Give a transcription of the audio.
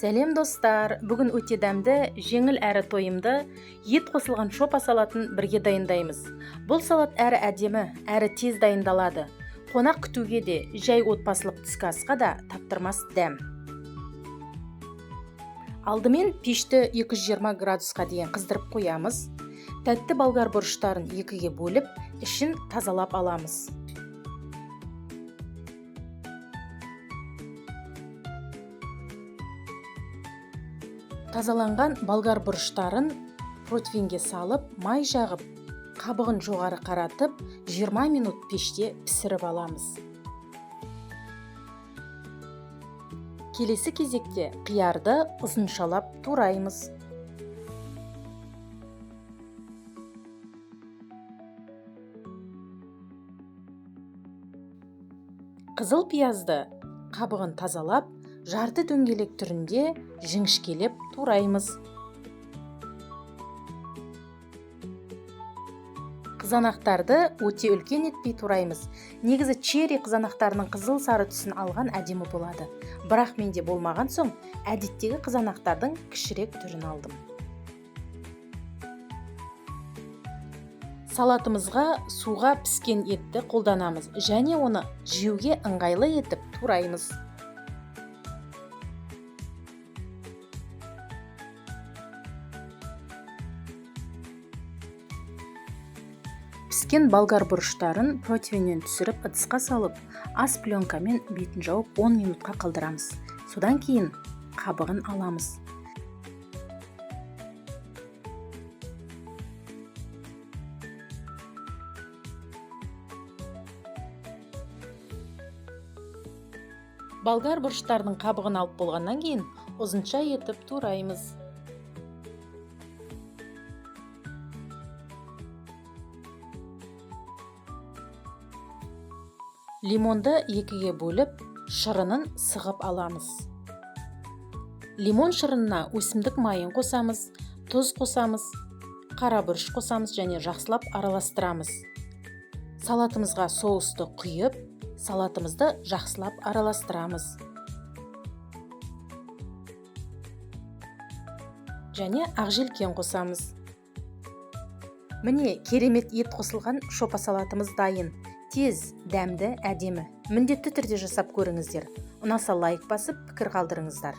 Сәлем достар, бүгін өте дәмді, жеңіл әрі тойымды ет қосылған шопа салатын бірге дайындаймыз. Бұл салат әрі әдемі, әрі тез дайындалады. Қонақ күтуге де, жай отбасылық түскі асқа да таптырмас дәм. Алдымен пешті 220 градусқа дейін қыздырып қоямыз. Тәтті болгар бұрыштарын екіге бөліп, ішін тазалап аламыз. Тазаланған болгар бұрыштарын противенге салып, май жағып, қабығын жоғары қаратып, 20 минут пеште пісіріп аламыз. Келесі кезекте қиярды ұзыншалап тураймыз. Қызыл пиязды қабығын тазалап, жарты дөңгелек түрінде жіңішкелеп тураймыз. Қызанақтарды өте үлкен етпей тураймыз. Негізі черри қызанақтарының қызыл сары түсін алған әдемі болады. Бірақ менде болмаған соң, әдеттегі қызанақтардың кішірек түрін алдым. Салатымызға суға піскен етті қолданамыз және оны жеуге ыңғайлы етіп тураймыз. Піскен болгар бұрыштарын противеннен түсіріп ыдысқа салып, ас пленкамен бетін жауып 10 минутқа қалдырамыз. Содан кейін қабығын аламыз. Болгар бұрыштарының қабығын алып болғаннан кейін ұзынша етіп тураймыз. Лимонды екіге бөліп, шырынын сығып аламыз. Лимон шырынына өсімдік майын қосамыз, тұз қосамыз, қара бұрыш қосамыз және жақсылап араластырамыз. Салатымызға соусты құйып, салатымызды жақсылап араластырамыз. Және ақжелкен қосамыз. Міне, керемет ет қосылған шопа салатымыз дайын. Тез, дәмді, әдемі. Міндетті түрде жасап көріңіздер. Ұнаса лайк басып, пікір қалдырыңыздар.